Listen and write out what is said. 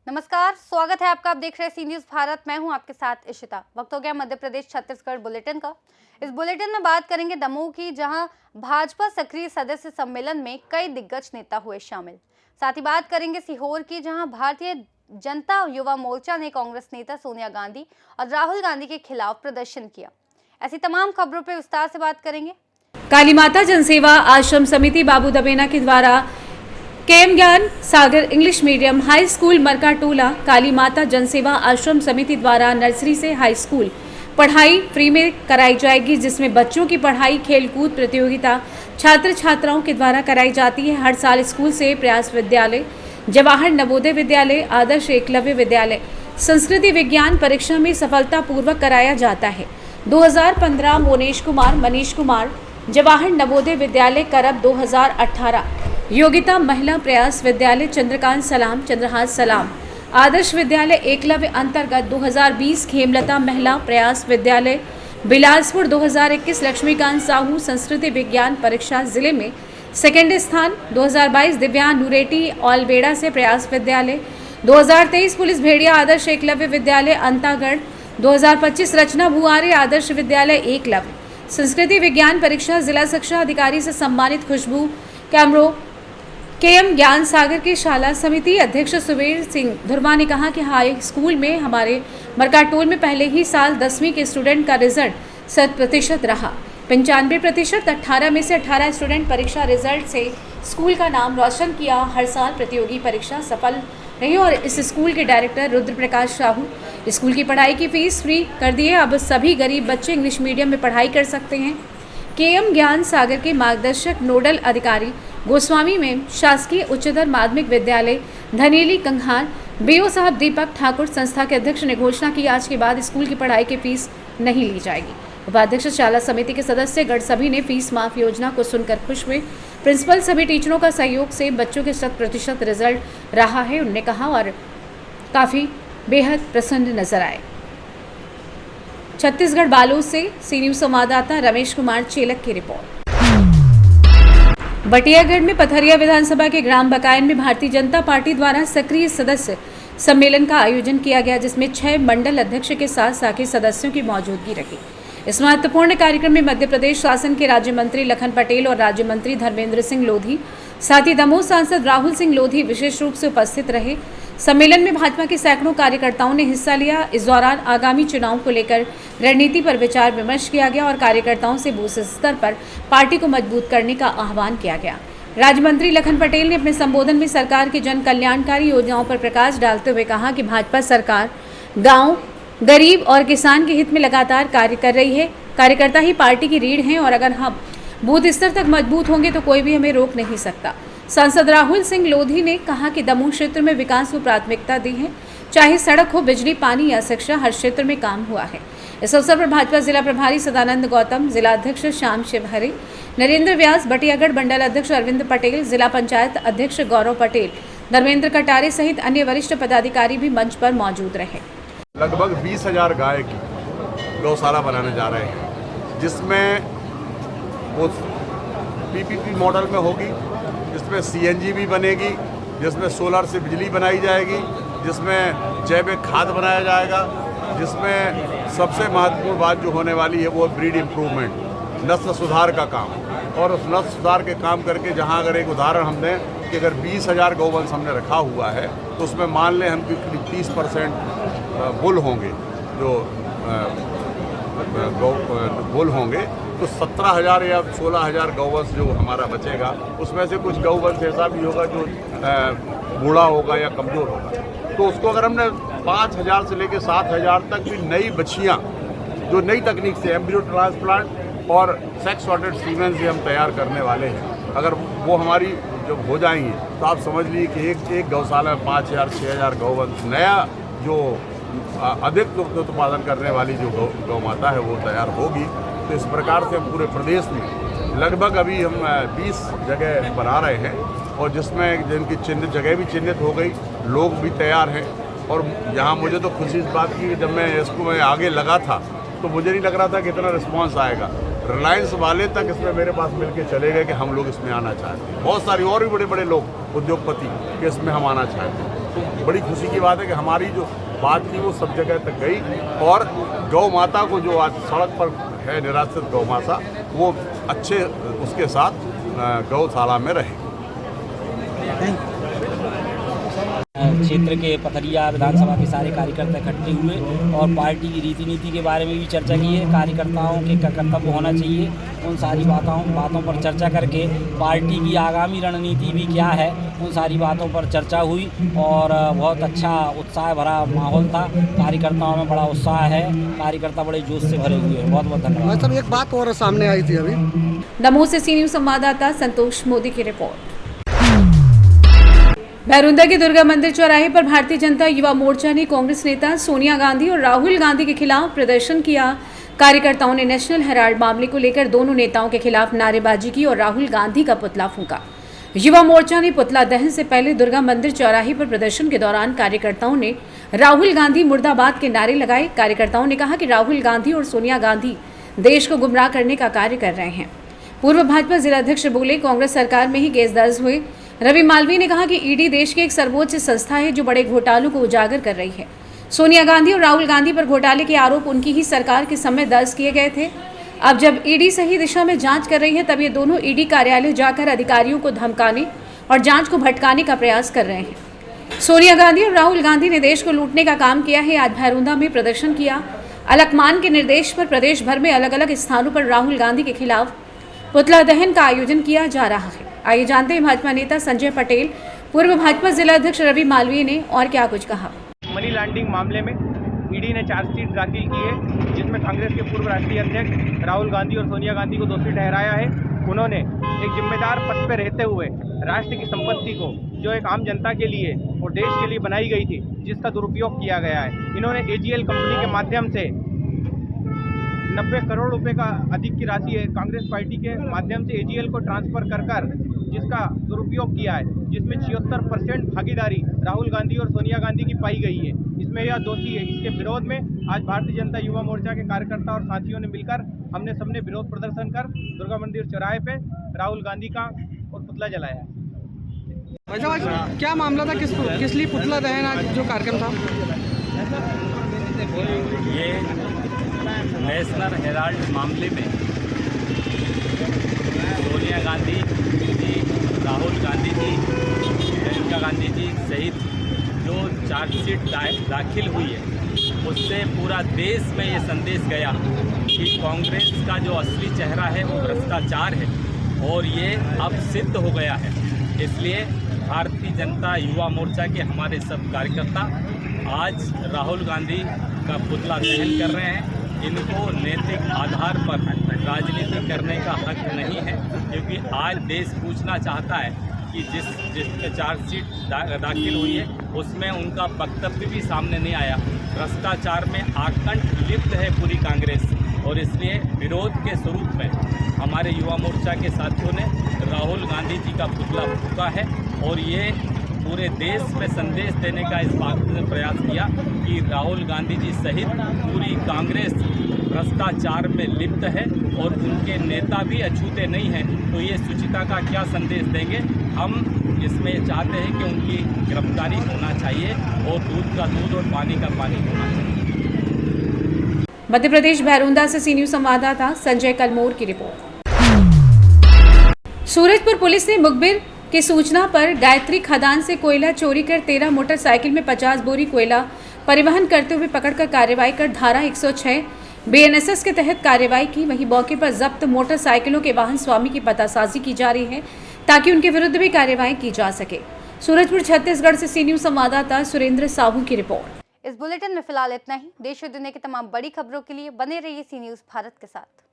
नमस्कार, स्वागत है आपका। आप देख रहे हैं सी न्यूज़ भारत। मैं हूं आपके साथ इशिता। वक्त हो गया मध्य प्रदेश छत्तीसगढ़ बुलेटिन का। इस बुलेटिन में बात करेंगे दमोह की, जहां भाजपा सक्रिय सदस्य सम्मेलन में कई दिग्गज नेता हुए शामिल। साथ ही बात करेंगे सीहोर की, जहां भारतीय जनता युवा मोर्चा ने कांग्रेस नेता सोनिया गांधी और राहुल गांधी के खिलाफ प्रदर्शन किया। ऐसी तमाम खबरों पर विस्तार से बात करेंगे। काली माता जनसेवा आश्रम समिति बाबू दबेना के द्वारा KM Gyan Sagar English medium high school Markatola Kali Mata Jansewa आश्रम समिति द्वारा नर्सरी से हाई स्कूल पढ़ाई फ्री में कराई जाएगी, जिसमें बच्चों की पढ़ाई, खेलकूद प्रतियोगिता छात्र छात्राओं के द्वारा कराई जाती है। हर साल स्कूल से प्रयास विद्यालय, जवाहर नवोदय विद्यालय, आदर्श एकलव्य विद्यालय संस्कृति विज्ञान परीक्षा में सफलतापूर्वक कराया जाता है। 2015 मोनेश कुमार, मनीष कुमार, जवाहर नवोदय विद्यालय करब 2018 योगिता महिला प्रयास विद्यालय चंद्रकांत सलाम, चंद्रहास सलाम, आदर्श विद्यालय एकलव्य अंतर्गत 2020 खेमलता महिला प्रयास विद्यालय बिलासपुर 2021 लक्ष्मीकांत साहू संस्कृति विज्ञान परीक्षा जिले में सेकेंड स्थान। 2022 दिव्यांग नूरेटी ऑलबेड़ा से प्रयास विद्यालय, 2023 पुलिस भेड़िया आदर्श एकलव्य विद्यालय अंतागढ़, 2025 रचना भुआरे आदर्श विद्यालय एकलव्य संस्कृति विज्ञान परीक्षा जिला शिक्षा अधिकारी से सम्मानित खुशबू कैमरो। केएम ज्ञान सागर के शाला समिति अध्यक्ष सुबीर सिंह धुर्वा ने कहा कि हाई स्कूल में हमारे मरकाटोल में पहले ही साल 10वीं के स्टूडेंट का रिजल्ट 100% रहा। 95%, 18 में से 18 स्टूडेंट परीक्षा रिजल्ट से स्कूल का नाम रोशन किया। हर साल प्रतियोगी परीक्षा सफल रही और इस स्कूल के डायरेक्टर रुद्र प्रकाश साहू स्कूल की पढ़ाई की फीस फ्री कर दिए। अब सभी गरीब बच्चे इंग्लिश मीडियम में पढ़ाई कर सकते हैं। केएम ज्ञान सागर के मार्गदर्शक नोडल अधिकारी गोस्वामी में शासकीय उच्चतर माध्यमिक विद्यालय धनेली कंघार बीओ साहब दीपक ठाकुर संस्था के अध्यक्ष ने घोषणा की आज के बाद स्कूल की पढ़ाई की फीस नहीं ली जाएगी। उपाध्यक्ष शाला समिति के सदस्य गढ़ सभी ने फीस माफ योजना को सुनकर खुश हुए। प्रिंसिपल सभी टीचरों का सहयोग से बच्चों के 100% रिजल्ट रहा है, उन्होंने कहा, और काफ़ी बेहद प्रसन्न नजर आए। छत्तीसगढ़ बालोद से सी न्यूज़ संवाददाता रमेश कुमार चेलक की रिपोर्ट। बटियागढ़ में पथरिया विधानसभा के ग्राम बकायन में भारतीय जनता पार्टी द्वारा सक्रिय सदस्य सम्मेलन का आयोजन किया गया, जिसमें 6 मंडल अध्यक्ष के साथ साथी सदस्यों की मौजूदगी रही। इस महत्वपूर्ण कार्यक्रम में मध्य प्रदेश शासन के राज्य मंत्री लखन पटेल और राज्य मंत्री धर्मेंद्र सिंह लोधी, साथ ही दमोह सांसद राहुल सिंह लोधी विशेष रूप से उपस्थित रहे। सम्मेलन में भाजपा के सैकड़ों कार्यकर्ताओं ने हिस्सा लिया। इस दौरान आगामी चुनाव को लेकर रणनीति पर विचार विमर्श किया गया और कार्यकर्ताओं से बूथ स्तर पर पार्टी को मजबूत करने का आह्वान किया गया। राज्य मंत्री लखन पटेल ने अपने संबोधन में सरकार की जन कल्याणकारी योजनाओं पर प्रकाश डालते हुए कहा कि भाजपा सरकार गाँव, गरीब और किसान के हित में लगातार कार्य कर रही है। कार्यकर्ता ही पार्टी की रीढ़ हैं और अगर हम बूथ स्तर तक मजबूत होंगे तो कोई भी हमें रोक नहीं सकता। सांसद राहुल सिंह लोधी ने कहा कि दमोह क्षेत्र में विकास को प्राथमिकता दी है, चाहे सड़क हो, बिजली, पानी या शिक्षा, हर क्षेत्र में काम हुआ है। इस अवसर पर भाजपा जिला प्रभारी सदानंद गौतम, जिला अध्यक्ष श्याम शिवहरे, नरेंद्र व्यास, बटियागढ़ मंडल अध्यक्ष अरविंद पटेल, जिला पंचायत अध्यक्ष गौरव पटेल, धर्मेंद्र कटारे सहित अन्य वरिष्ठ पदाधिकारी भी मंच पर मौजूद रहे। लगभग 20,000 गाय की गौशाला बनाने जा रहे हैं, जिसमें वो पीपीपी मॉडल में होगी, जिसमें सीएनजी भी बनेगी, जिसमें सोलर से बिजली बनाई जाएगी, जिसमें जैविक खाद बनाया जाएगा, जिसमें सबसे महत्वपूर्ण बात जो होने वाली है वो ब्रीड इम्प्रूवमेंट, नस्ल सुधार का काम। और उस नस्ल सुधार के काम करके जहां अगर एक उदाहरण हम दें कि अगर 20,000 गौवंश हमने रखा हुआ है तो उसमें मान लें हम करीब 30% बुल होंगे, जो बुल होंगे, तो 17,000 या 16,000 गौवंश जो हमारा बचेगा, उसमें से कुछ गौवंश ऐसा भी होगा जो बूढ़ा होगा या कमज़ोर होगा। तो उसको अगर हमने 5,000 से लेकर 7,000 तक भी नई बछियाँ जो नई तकनीक से एम्ब्रियो ट्रांसप्लांट और सेक्स सॉर्टेड सीमेन से हम तैयार करने वाले हैं, अगर वो हमारी जब हो जाएंगी तो आप समझ लीजिए कि एक गौशाला में 5,000 6,000 गौवंश नया जो अधिक दुग्ध उत्पादन करने वाली जो गौ माता है वो तैयार होगी। तो इस प्रकार से हम पूरे प्रदेश में लगभग अभी हम 20 जगह बना रहे हैं और जिसमें जिनकी चिन्हित जगह भी चिन्हित हो गई, लोग भी तैयार हैं। और यहाँ मुझे तो खुशी इस बात की कि जब मैं इसको मैं आगे लगा था तो मुझे नहीं लग रहा था कि इतना रिस्पांस आएगा। रिलायंस वाले तक इसमें मेरे पास मिलके चले गए कि हम लोग इसमें आना चाहते हैं। बहुत सारी और भी बड़े बड़े लोग उद्योगपति कि इसमें हम आना चाहते हैं। तो बड़ी खुशी की बात है कि हमारी जो बात थी वो सब जगह तक गई और गौ माता को जो आज सड़क पर है निराश्रित गौ माता, वो अच्छे उसके साथ गौशाला में रहे। क्षेत्र के पथरिया विधानसभा के सारे कार्यकर्ता इकट्ठे हुए और पार्टी की रीति नीति के बारे में भी चर्चा की है। कार्यकर्ताओं के क्या कर्तव्य होना चाहिए, उन सारी बातों पर चर्चा करके पार्टी की आगामी रणनीति भी क्या है, उन सारी बातों पर चर्चा हुई और बहुत अच्छा उत्साह भरा माहौल था। कार्यकर्ताओं में बड़ा उत्साह है, कार्यकर्ता बड़े जोश से भरे हुए हैं। बहुत बहुत धन्यवाद। सर, एक बात और सामने आई थी अभी। दमोह से सी न्यूज संवाददाता संतोष मोदी की रिपोर्ट। भैरुंदा के दुर्गा मंदिर चौराहे पर भारतीय जनता युवा मोर्चा ने कांग्रेस नेता सोनिया गांधी और राहुल गांधी के खिलाफ प्रदर्शन किया। कार्यकर्ताओं ने नेशनल हेराल्ड मामले को लेकर दोनों नेताओं के खिलाफ नारेबाजी की और राहुल गांधी का पुतला फूंका। युवा मोर्चा ने पुतला दहन से पहले दुर्गा मंदिर चौराहे पर प्रदर्शन के दौरान कार्यकर्ताओं ने राहुल गांधी मुर्दाबाद के नारे लगाए। कार्यकर्ताओं ने कहा कि राहुल गांधी और सोनिया गांधी देश को गुमराह करने का कार्य कर रहे हैं। पूर्व भाजपा जिलाध्यक्ष बोले, कांग्रेस सरकार में ही केस दर्ज हुए। रवि मालवीय ने कहा कि ईडी देश की एक सर्वोच्च संस्था है जो बड़े घोटालों को उजागर कर रही है। सोनिया गांधी और राहुल गांधी पर घोटाले के आरोप उनकी ही सरकार के समय दर्ज किए गए थे। अब जब ईडी सही दिशा में जांच कर रही है, तब ये दोनों ईडी कार्यालय जाकर अधिकारियों को धमकाने और जांच को भटकाने का प्रयास कर रहे हैं। सोनिया गांधी और राहुल गांधी ने देश को लूटने का काम किया है। आज भैरुंदा में प्रदर्शन किया। अलकमान के निर्देश पर प्रदेश भर में अलग अलग स्थानों पर राहुल गांधी के खिलाफ पुतला दहन का आयोजन किया जा रहा है। आइए जानते हैं भाजपा नेता संजय पटेल, पूर्व भाजपा जिलाध्यक्ष रवि मालवीय ने और क्या कुछ कहा। मनी लॉन्ड्रिंग मामले में ईडी ने चार्जशीट दाखिल की है, जिसमें कांग्रेस के पूर्व राष्ट्रीय अध्यक्ष राहुल गांधी और सोनिया गांधी को दोषी ठहराया है। उन्होंने एक जिम्मेदार पद पर रहते हुए राष्ट्र की संपत्ति को, जो एक आम जनता के लिए और देश के लिए बनाई गई थी, जिसका दुरुपयोग किया गया है। इन्होंने एजीएल कंपनी के माध्यम से 90 करोड़ रुपए का अधिक की राशि है कांग्रेस पार्टी के माध्यम से एजीएल को ट्रांसफर कर जिसका दुरुपयोग किया है, जिसमें 76% भागीदारी राहुल गांधी और सोनिया गांधी की पाई गई है। इसमें यह दोषी है। इसके विरोध में आज भारतीय जनता युवा मोर्चा के कार्यकर्ता और साथियों ने मिलकर हमने सबने विरोध प्रदर्शन कर दुर्गा मंदिर चौराहे पे राहुल गांधी का और पुतला जलाया है। भाई साहब, क्या मामला था, किस लिए पुतला दहन आज जो कार्यक्रम था? ये नेशनल हेराल्ड मामले में सोनिया गांधी जी, राहुल गांधी जी, प्रियंका गांधी जी सहित जो चार्जशीट दाखिल हुई है, उससे पूरा देश में ये संदेश गया कि कांग्रेस का जो असली चेहरा है वो भ्रष्टाचार है और ये अब सिद्ध हो गया है। इसलिए भारतीय जनता युवा मोर्चा के हमारे सब कार्यकर्ता आज राहुल गांधी का पुतला दहन कर रहे हैं। इनको नैतिक आधार पर राजनीति करने का हक नहीं है, क्योंकि आज देश पूछना चाहता है कि जिसके चार्जशीट दाखिल हुई है उसमें उनका वक्तव्य भी सामने नहीं आया। भ्रष्टाचार में आकंठ लिप्त है पूरी कांग्रेस और इसलिए विरोध के स्वरूप में हमारे युवा मोर्चा के साथियों ने राहुल गांधी जी का पुतला फूंका है और ये पूरे देश में संदेश देने का इस बात ने प्रयास किया कि राहुल गांधी जी सहित पूरी कांग्रेस भ्रष्टाचार में लिप्त है और उनके नेता भी अछूते नहीं हैं। तो ये शुचिता का क्या संदेश देंगे? हम इसमें चाहते हैं कि उनकी गिरफ्तारी होना चाहिए और दूध का दूध और पानी का पानी होना चाहिए। मध्य प्रदेश भैरुंदा से सी न्यूज संवाददाता संजय कलमोर की रिपोर्ट। सूरजपुर पुलिस ने मुखबिर की सूचना पर गायत्री खदान से कोयला चोरी कर 13 मोटरसाइकिल में 50 बोरी कोयला परिवहन करते हुए पकड़कर कार्रवाई कर धारा 106 बीएनएसएस के तहत कार्रवाई की। वहीं मौके पर जब्त मोटरसाइकिलों के वाहन स्वामी की पतासाजी की जा रही है ताकि उनके विरुद्ध भी कार्रवाई की जा सके। सूरजपुर छत्तीसगढ़ से सी न्यूज संवाददाता सुरेंद्र साहू की रिपोर्ट। इस बुलेटिन में फिलहाल इतना ही। देश और दुनिया की तमाम बड़ी खबरों के लिए बने रहिए सी न्यूज भारत के साथ।